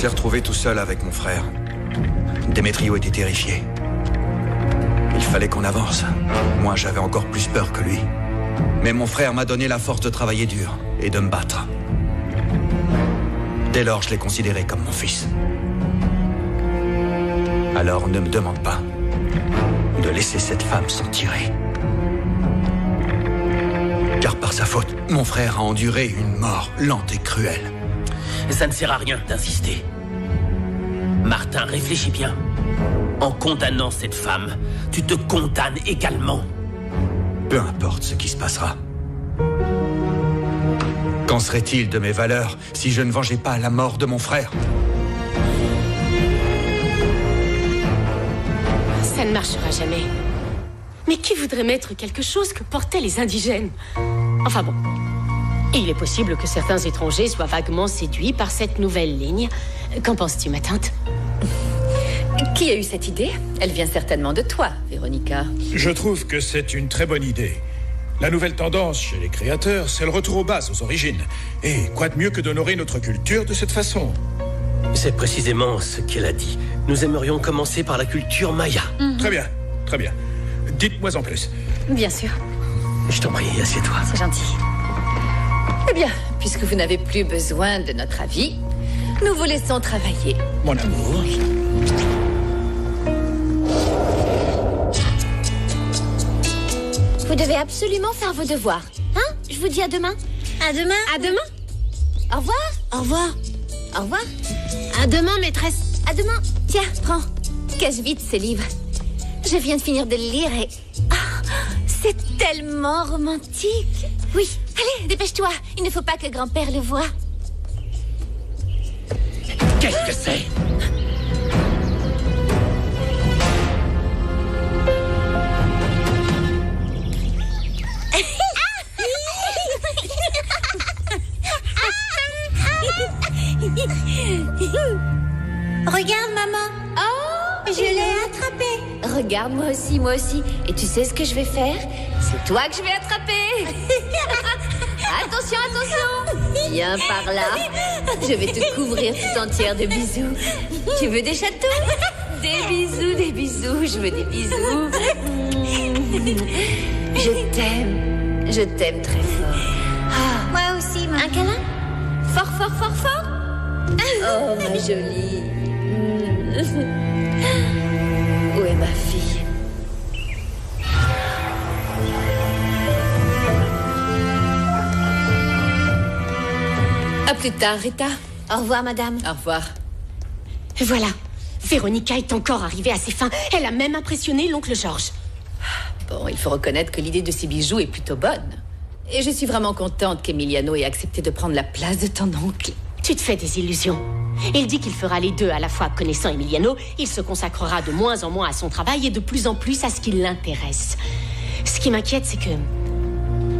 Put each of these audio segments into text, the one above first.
s'est retrouvé tout seul avec mon frère. Démétrio était terrifié. Il fallait qu'on avance. Moi, j'avais encore plus peur que lui. Mais mon frère m'a donné la force de travailler dur et de me battre. Dès lors, je l'ai considéré comme mon fils. Alors ne me demande pas de laisser cette femme s'en tirer. Car par sa faute, mon frère a enduré une mort lente et cruelle. Ça ne sert à rien d'insister. Martin, réfléchis bien. En condamnant cette femme, tu te condamnes également. Peu importe ce qui se passera. Qu'en serait-il de mes valeurs si je ne vengeais pas la mort de mon frère? Ça ne marchera jamais. Mais qui voudrait mettre quelque chose que portaient les indigènes? Enfin bon. Il est possible que certains étrangers soient vaguement séduits par cette nouvelle ligne. Qu'en penses-tu, ma tante? Qui a eu cette idée? Elle vient certainement de toi, Véronica. Je trouve que c'est une très bonne idée. La nouvelle tendance chez les créateurs, c'est le retour aux bases, aux origines. Et quoi de mieux que d'honorer notre culture de cette façon? C'est précisément ce qu'elle a dit. Nous aimerions commencer par la culture maya. Très bien, très bien. Dites-moi en plus. Bien sûr. Je t'en prie, assieds-toi. C'est gentil. Eh bien, puisque vous n'avez plus besoin de notre avis, nous vous laissons travailler. Mon amour. Vous devez absolument faire vos devoirs. Hein? Je vous dis à demain. À demain. À demain. Au revoir. Au revoir. Au revoir. À demain, maîtresse. À demain. Tiens, prends. Cache vite ces livres. Je viens de finir de le lire et... Ah, c'est tellement romantique. Oui. Allez, dépêche-toi. Il ne faut pas que grand-père le voie. Qu'est-ce que c'est? Regarde, maman. Oh, je l'ai attrapé. Regarde, moi aussi. Et tu sais ce que je vais faire? C'est toi que je vais attraper. Attention, attention. Viens par là. Je vais te couvrir tout entière de bisous. Tu veux des chatons? Des bisous. Je veux des bisous. Je t'aime très fort. Ah. Moi aussi, maman. Un câlin? Fort. Oh, ma jolie. Où est ma fille? À plus tard, Rita. Au revoir, madame. Au revoir. Voilà. Véronica est encore arrivée à ses fins. Elle a même impressionné l'oncle Georges. Bon, il faut reconnaître que l'idée de ces bijoux est plutôt bonne. Et je suis vraiment contente qu'Emiliano ait accepté de prendre la place de ton oncle. Tu te fais des illusions. Il dit qu'il fera les deux à la fois. Connaissant Emiliano, il se consacrera de moins en moins à son travail et de plus en plus à ce qui l'intéresse. Ce qui m'inquiète, c'est que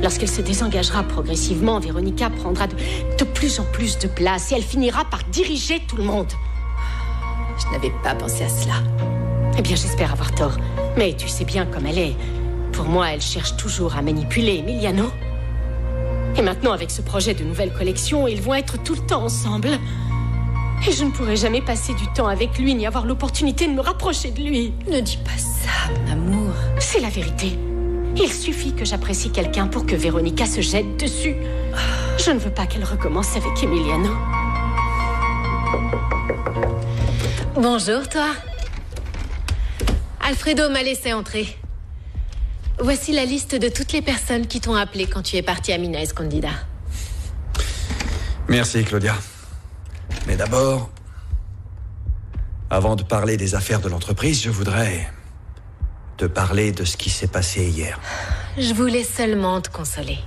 lorsqu'elle se désengagera progressivement, Véronica prendra de plus en plus de place et elle finira par diriger tout le monde. Je n'avais pas pensé à cela. Eh bien, j'espère avoir tort. Mais tu sais bien comme elle est. Pour moi, elle cherche toujours à manipuler Emiliano. Et maintenant, avec ce projet de nouvelle collection, ils vont être tout le temps ensemble. Et je ne pourrai jamais passer du temps avec lui, ni avoir l'opportunité de me rapprocher de lui. Ne dis pas ça, mon amour. C'est la vérité. Il suffit que j'apprécie quelqu'un pour que Véronica se jette dessus. Je ne veux pas qu'elle recommence avec Emiliano. Bonjour, toi. Alfredo m'a laissé entrer. Voici la liste de toutes les personnes qui t'ont appelé quand tu es parti à Mina Escondida. Merci, Claudia. Mais d'abord, avant de parler des affaires de l'entreprise, je voudrais te parler de ce qui s'est passé hier. Je voulais seulement te consoler.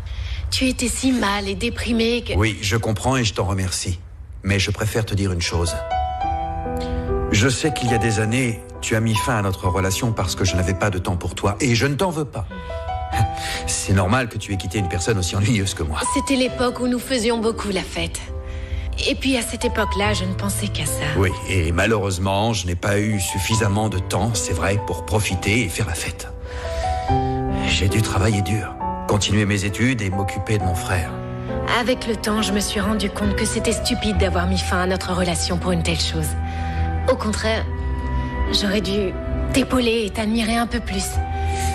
Tu étais si mal et déprimé que... Oui, je comprends et je t'en remercie. Mais je préfère te dire une chose. Je sais qu'il y a des années, tu as mis fin à notre relation parce que je n'avais pas de temps pour toi. Et je ne t'en veux pas. C'est normal que tu aies quitté une personne aussi ennuyeuse que moi. C'était l'époque où nous faisions beaucoup la fête. Et puis à cette époque-là, je ne pensais qu'à ça. Oui, et malheureusement, je n'ai pas eu suffisamment de temps, c'est vrai, pour profiter et faire la fête. J'ai dû travailler dur, continuer mes études et m'occuper de mon frère. Avec le temps, je me suis rendu compte que c'était stupide d'avoir mis fin à notre relation pour une telle chose. Au contraire, j'aurais dû t'épauler et t'admirer un peu plus.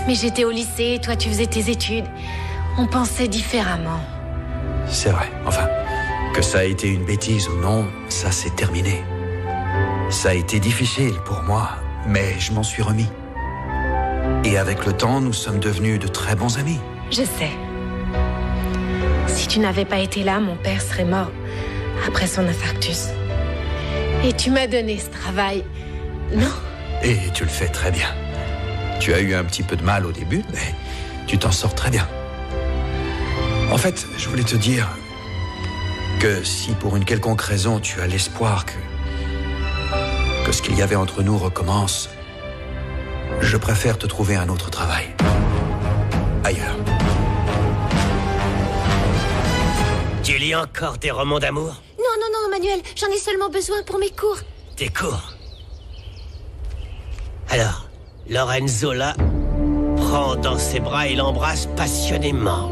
Mais j'étais au lycée, toi tu faisais tes études. On pensait différemment. C'est vrai, enfin, que ça a été une bêtise ou non, ça c'est terminé. Ça a été difficile pour moi, mais je m'en suis remis. Et avec le temps, nous sommes devenus de très bons amis. Je sais. Si tu n'avais pas été là, mon père serait mort après son infarctus. Et tu m'as donné ce travail, non? Et tu le fais très bien. Tu as eu un petit peu de mal au début, mais tu t'en sors très bien. En fait, je voulais te dire que si pour une quelconque raison tu as l'espoir que ce qu'il y avait entre nous recommence, je préfère te trouver un autre travail. Ailleurs. Tu lis encore des romans d'amour? Non, Manuel, j'en ai seulement besoin pour mes cours. Tes cours? Alors, Lorenzo là prend dans ses bras et l'embrasse passionnément.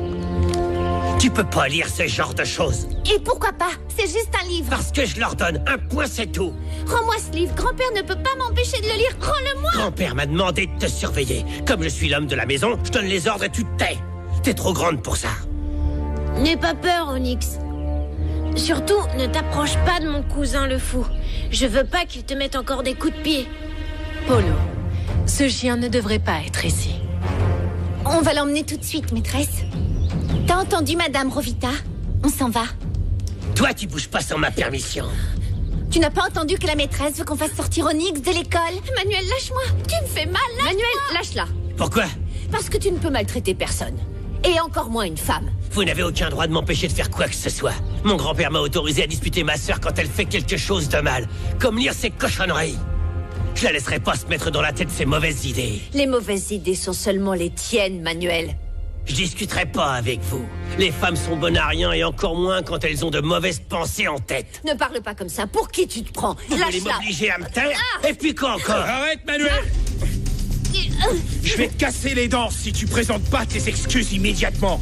Tu peux pas lire ce genre de choses. Et pourquoi pas? C'est juste un livre. Parce que je leur donne un point, c'est tout. Rends-moi ce livre. Grand-père ne peut pas m'empêcher de le lire. Rends-le-moi. Grand-père m'a demandé de te surveiller. Comme je suis l'homme de la maison, je donne les ordres et tu te tais. T'es trop grande pour ça. N'aie pas peur, Onyx. Surtout, ne t'approche pas de mon cousin le fou. Je veux pas qu'il te mette encore des coups de pied. Polo, ce chien ne devrait pas être ici. On va l'emmener tout de suite, maîtresse. T'as entendu, Madame Rovita? On s'en va. Toi, tu bouges pas sans ma permission. Tu n'as pas entendu que la maîtresse veut qu'on fasse sortir Onyx de l'école? Manuel, lâche-moi. Tu me fais mal, lâche-moi. Manuel, lâche-la. Pourquoi? Parce que tu ne peux maltraiter personne. Et encore moins une femme. Vous n'avez aucun droit de m'empêcher de faire quoi que ce soit. Mon grand-père m'a autorisé à disputer ma sœur quand elle fait quelque chose de mal. Comme lire ses cochonneries. Je la laisserai pas se mettre dans la tête ces mauvaises idées. Les mauvaises idées sont seulement les tiennes, Manuel. Je discuterai pas avec vous. Les femmes sont bonnes à rien et encore moins quand elles ont de mauvaises pensées en tête. Ne parle pas comme ça. Pour qui tu te prends? Vous voulez m'obliger à me taire? Et puis quoi encore? Arrête, Manuel! Je vais te casser les dents si tu présentes pas tes excuses immédiatement.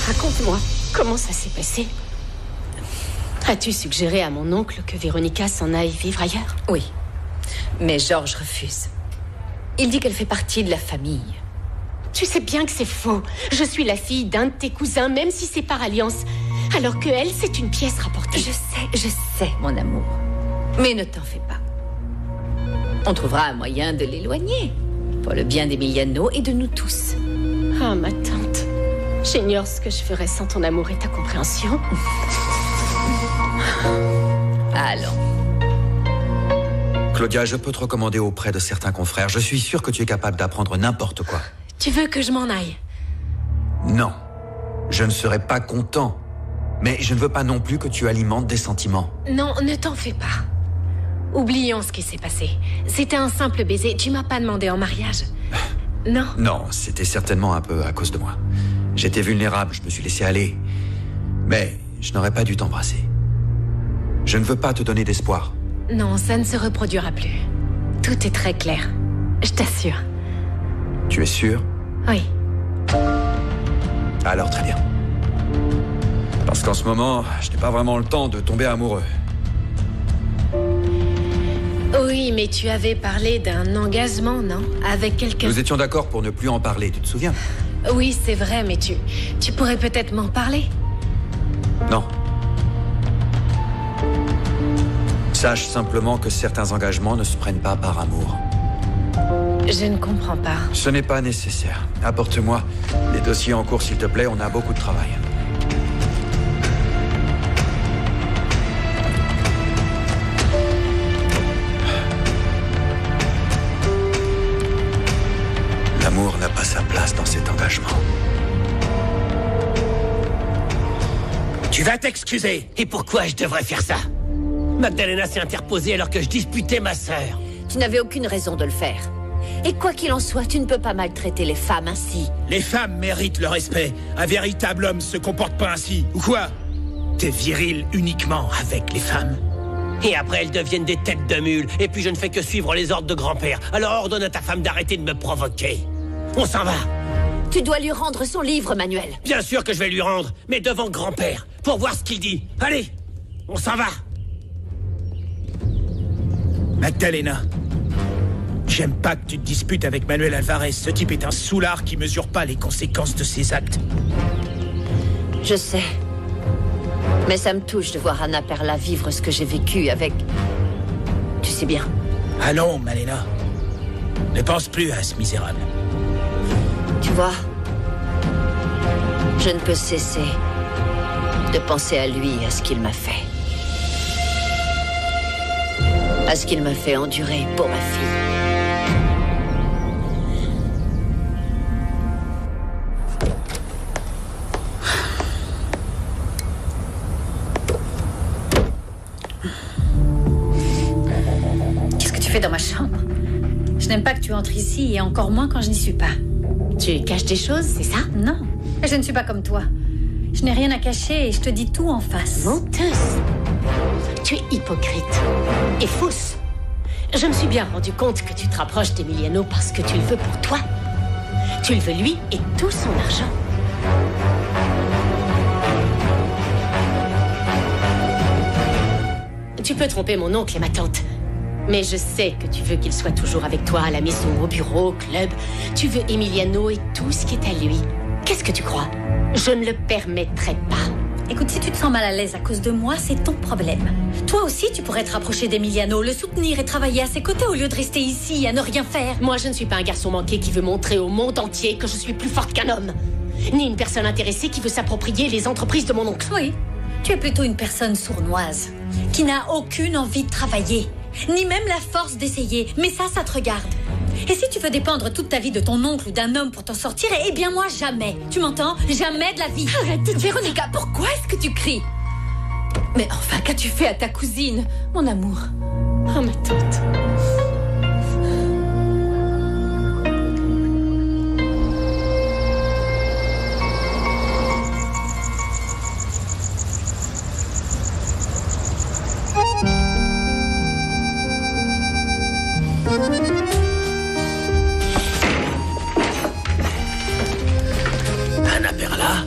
Raconte-moi, comment ça s'est passé? As-tu suggéré à mon oncle que Véronica s'en aille vivre ailleurs? Oui, mais Georges refuse. Il dit qu'elle fait partie de la famille. Tu sais bien que c'est faux. Je suis la fille d'un de tes cousins, même si c'est par alliance. Alors que elle, c'est une pièce rapportée. Je sais, mon amour. Mais ne t'en fais pas. On trouvera un moyen de l'éloigner. Pour le bien d'Emiliano et de nous tous. Ah, ma tante. J'ignore ce que je ferais sans ton amour et ta compréhension. Allons. Claudia, je peux te recommander auprès de certains confrères. Je suis sûr que tu es capable d'apprendre n'importe quoi. Tu veux que je m'en aille? Non. Je ne serai pas content. Mais je ne veux pas non plus que tu alimentes des sentiments. Non, ne t'en fais pas. Oublions ce qui s'est passé. C'était un simple baiser. Tu m'as pas demandé en mariage. Non? Non, c'était certainement un peu à cause de moi. J'étais vulnérable, je me suis laissé aller. Mais je n'aurais pas dû t'embrasser. Je ne veux pas te donner d'espoir. Non, ça ne se reproduira plus. Tout est très clair. Je t'assure. Tu es sûr? Oui. Alors très bien. Parce qu'en ce moment, je n'ai pas vraiment le temps de tomber amoureux. Oui, mais tu avais parlé d'un engagement, non? Avec quelqu'un... Nous étions d'accord pour ne plus en parler, tu te souviens? Oui, c'est vrai, mais tu pourrais peut-être m'en parler. Non. Sache simplement que certains engagements ne se prennent pas par amour. Je ne comprends pas. Ce n'est pas nécessaire. Apporte-moi les dossiers en cours, s'il te plaît, on a beaucoup de travail. L'amour n'a pas sa place dans cet engagement. Tu vas t'excuser. Et pourquoi je devrais faire ça? Magdalena s'est interposée alors que je disputais ma sœur. Tu n'avais aucune raison de le faire. Et quoi qu'il en soit, tu ne peux pas maltraiter les femmes ainsi. Les femmes méritent le respect. Un véritable homme se comporte pas ainsi. Ou quoi? T'es viril uniquement avec les femmes. Et après, elles deviennent des têtes de mule. Et puis, je ne fais que suivre les ordres de grand-père. Alors ordonne à ta femme d'arrêter de me provoquer. On s'en va. Tu dois lui rendre son livre, Manuel. Bien sûr que je vais lui rendre, mais devant grand-père, pour voir ce qu'il dit. Allez, on s'en va. Magdalena, j'aime pas que tu te disputes avec Manuel Alvarez. Ce type est un soulard qui mesure pas les conséquences de ses actes. Je sais. Mais ça me touche de voir Anna Perla vivre ce que j'ai vécu avec... Tu sais bien. Allons, Malena. Ne pense plus à ce misérable. Tu vois, je ne peux cesser de penser à lui, à ce qu'il m'a fait. À ce qu'il m'a fait endurer pour ma fille. Qu'est-ce que tu fais dans ma chambre? Je n'aime pas que tu entres ici, et encore moins quand je n'y suis pas. Tu caches des choses, c'est ça? Non, je ne suis pas comme toi. Je n'ai rien à cacher et je te dis tout en face. Menteuse. Tu es hypocrite et fausse. Je me suis bien rendu compte que tu te rapproches d'Emiliano parce que tu le veux pour toi. Tu le veux lui et tout son argent. Tu peux tromper mon oncle et ma tante. Mais je sais que tu veux qu'il soit toujours avec toi à la maison, au bureau, au club. Tu veux Emiliano et tout ce qui est à lui. Qu'est-ce que tu crois? Je ne le permettrai pas. Écoute, si tu te sens mal à l'aise à cause de moi, c'est ton problème. Toi aussi, tu pourrais te rapprocher d'Emiliano, le soutenir et travailler à ses côtés au lieu de rester ici à ne rien faire. Moi, je ne suis pas un garçon manqué qui veut montrer au monde entier que je suis plus forte qu'un homme. Ni une personne intéressée qui veut s'approprier les entreprises de mon oncle. Oui, tu es plutôt une personne sournoise, qui n'a aucune envie de travailler, ni même la force d'essayer. Mais ça te regarde. Et si tu veux dépendre toute ta vie de ton oncle ou d'un homme pour t'en sortir, eh bien moi, jamais. Tu m'entends? Jamais de la vie. Arrête, Véronica, pourquoi est-ce que tu cries? Mais enfin, qu'as-tu fait à ta cousine, mon amour? Oh, ma tante. Anna Perla?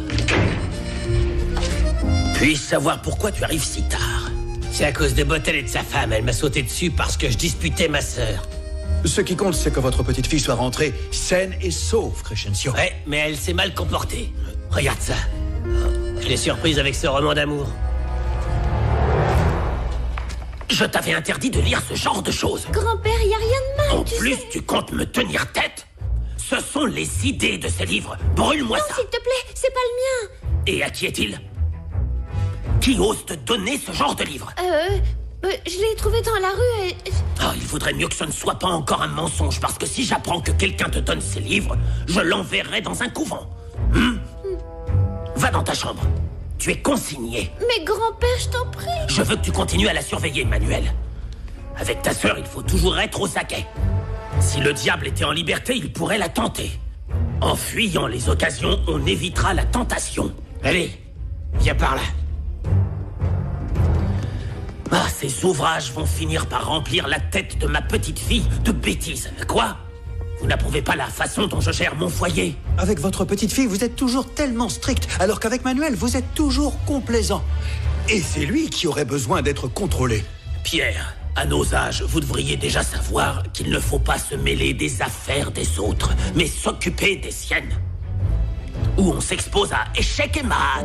Puis-je savoir pourquoi tu arrives si tard? C'est à cause de Bottel et de sa femme. Elle m'a sauté dessus parce que je disputais ma sœur. Ce qui compte, c'est que votre petite fille soit rentrée saine et sauve, Crescencio. Ouais, mais elle s'est mal comportée. Regarde ça. Je l'ai surprise avec ce roman d'amour. Je t'avais interdit de lire ce genre de choses. Grand-père, y a rien de mal, En plus, tu comptes me tenir tête? Ce sont les idées de ces livres. Brûle-moi ça. S'il te plaît, c'est pas le mien. Et à qui est-il? Qui ose te donner ce genre de livre? Je l'ai trouvé dans la rue et... Oh, il vaudrait mieux que ce ne soit pas encore un mensonge, parce que si j'apprends que quelqu'un te donne ces livres, je l'enverrai dans un couvent. Va dans ta chambre. Tu es consigné. Mais grand-père, je t'en prie. Je veux que tu continues à la surveiller, Manuel. Avec ta sœur, il faut toujours être au taquet. Si le diable était en liberté, il pourrait la tenter. En fuyant les occasions, on évitera la tentation. Allez, viens par là. Ah, ces ouvrages vont finir par remplir la tête de ma petite fille de bêtises. Quoi? Vous n'approuvez pas la façon dont je gère mon foyer? Avec votre petite fille, vous êtes toujours tellement strict, alors qu'avec Manuel, vous êtes toujours complaisant. Et c'est lui qui aurait besoin d'être contrôlé. Pierre, à nos âges, vous devriez déjà savoir qu'il ne faut pas se mêler des affaires des autres, mais s'occuper des siennes. Ou on s'expose à échec et mat.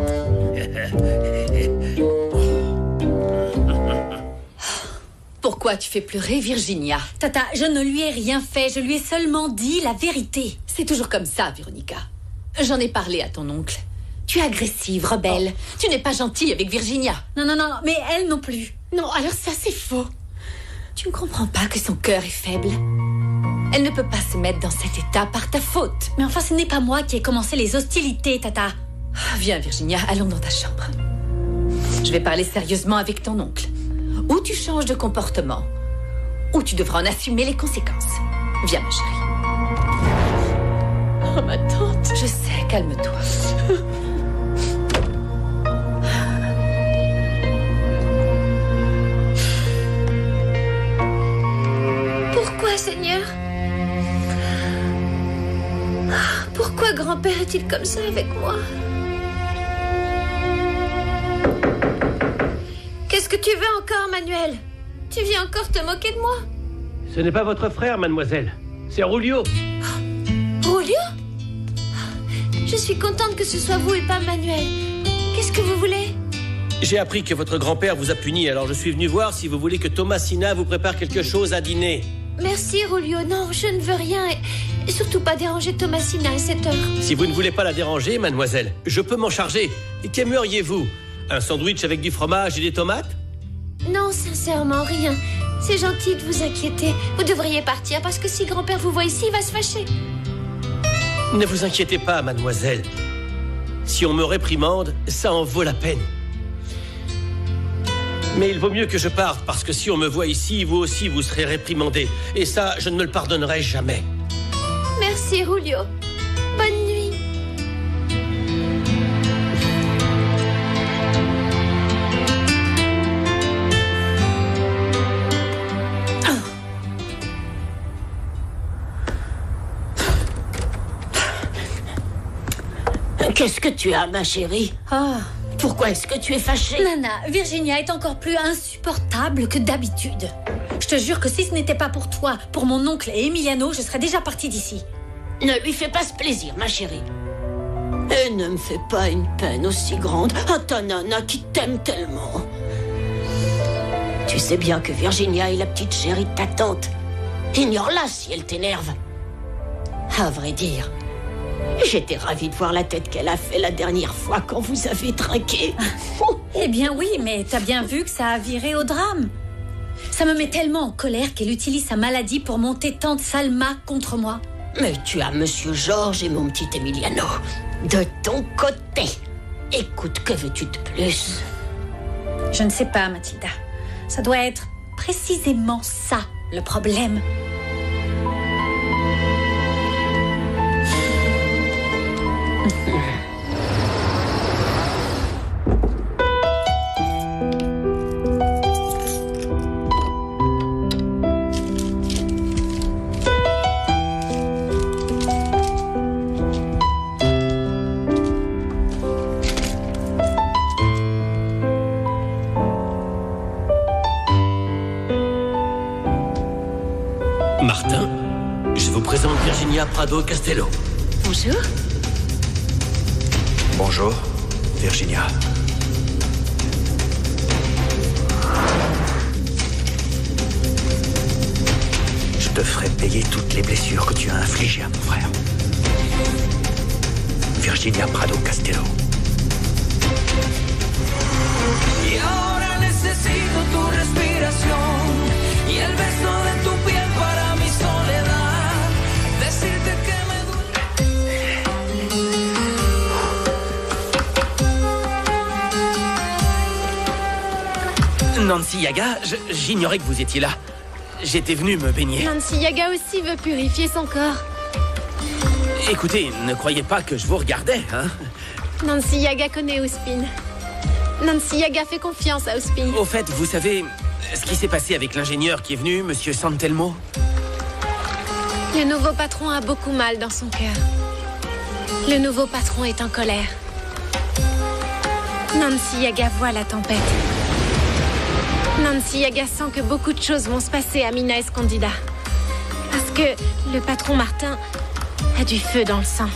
Pourquoi tu fais pleurer Virginia? Tata, je ne lui ai rien fait, je lui ai seulement dit la vérité. C'est toujours comme ça, Véronica. J'en ai parlé à ton oncle. Tu es agressive, rebelle. Tu n'es pas gentille avec Virginia. Non, mais elle non plus. Non, alors ça, c'est faux. Tu ne comprends pas que son cœur est faible. Elle ne peut pas se mettre dans cet état par ta faute. Mais enfin, ce n'est pas moi qui ai commencé les hostilités, Tata. Viens, Virginia, allons dans ta chambre. Je vais parler sérieusement avec ton oncle. Ou tu changes de comportement, ou tu devras en assumer les conséquences. Viens, ma chérie. Oh, ma tante. Je sais, calme-toi. Pourquoi, Seigneur? Pourquoi grand-père est-il comme ça avec moi? Qu'est-ce que tu veux encore, Manuel? Tu viens encore te moquer de moi? Ce n'est pas votre frère, mademoiselle. C'est Rulio. Rulio? Je suis contente que ce soit vous et pas Manuel. Qu'est-ce que vous voulez? J'ai appris que votre grand-père vous a puni, alors je suis venu voir si vous voulez que Thomasina vous prépare quelque chose à dîner. Merci, Rulio. Non, je ne veux rien. Et surtout pas déranger Thomasina à cette heure. Si vous ne voulez pas la déranger, mademoiselle, je peux m'en charger. Qu'aimeriez-vous? Un sandwich avec du fromage et des tomates? Non, sincèrement, rien. C'est gentil de vous inquiéter. Vous devriez partir parce que si grand-père vous voit ici, il va se fâcher. Ne vous inquiétez pas, mademoiselle. Si on me réprimande, ça en vaut la peine. Mais il vaut mieux que je parte, parce que si on me voit ici, vous aussi, vous serez réprimandé. Et ça, je ne me le pardonnerai jamais. Merci, Rulio. Bonne nuit. Qu'est-ce que tu as, ma chérie? Pourquoi est-ce que tu es fâchée? Nana, Virginia est encore plus insupportable que d'habitude. Je te jure que si ce n'était pas pour toi, pour mon oncle et Emiliano, je serais déjà partie d'ici. Ne lui fais pas ce plaisir, ma chérie. Et ne me fais pas une peine aussi grande à ta nana qui t'aime tellement. Tu sais bien que Virginia est la petite chérie de ta tante. Ignore-la si elle t'énerve. À vrai dire, j'étais ravie de voir la tête qu'elle a fait la dernière fois quand vous avez trinqué. Eh bien oui, mais t'as bien vu que ça a viré au drame. Ça me met tellement en colère qu'elle utilise sa maladie pour monter tante Salma contre moi. Mais tu as Monsieur Georges et mon petit Emiliano de ton côté. Écoute, que veux-tu de plus? Je ne sais pas, Mathilda. Ça doit être précisément ça, le problème. Martin, je vous présente Virginia Prado Castello. Bonjour. Bonjour, Virginia. Je te ferai payer toutes les blessures que tu as infligées à mon frère. Virginia Prado Castello. Y ahora necesito tu respiración y el beso de tu piel para mi soledad. Decirte que me duele. Nancy Yaga, j'ignorais que vous étiez là. J'étais venu me baigner. Nancy Yaga aussi veut purifier son corps. Écoutez, ne croyez pas que je vous regardais, hein? Nancy Yaga connaît Ospin. Nancy Yaga fait confiance à Ospin. Au fait, vous savez ce qui s'est passé avec l'ingénieur qui est venu, Monsieur Santelmo? Le nouveau patron a beaucoup mal dans son cœur. Le nouveau patron est en colère. Nancy Yaga voit la tempête. Nancy Yaga sent que beaucoup de choses vont se passer à Mina Escondida. Parce que le patron Martin a du feu dans le sang.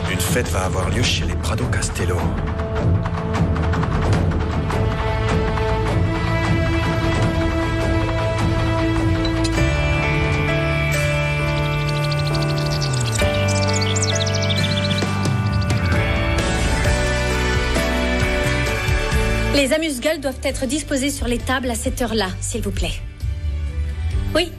La fête va avoir lieu chez les Prado Castello. Les amuse-gueules doivent être disposés sur les tables à cette heure-là, s'il vous plaît. Oui.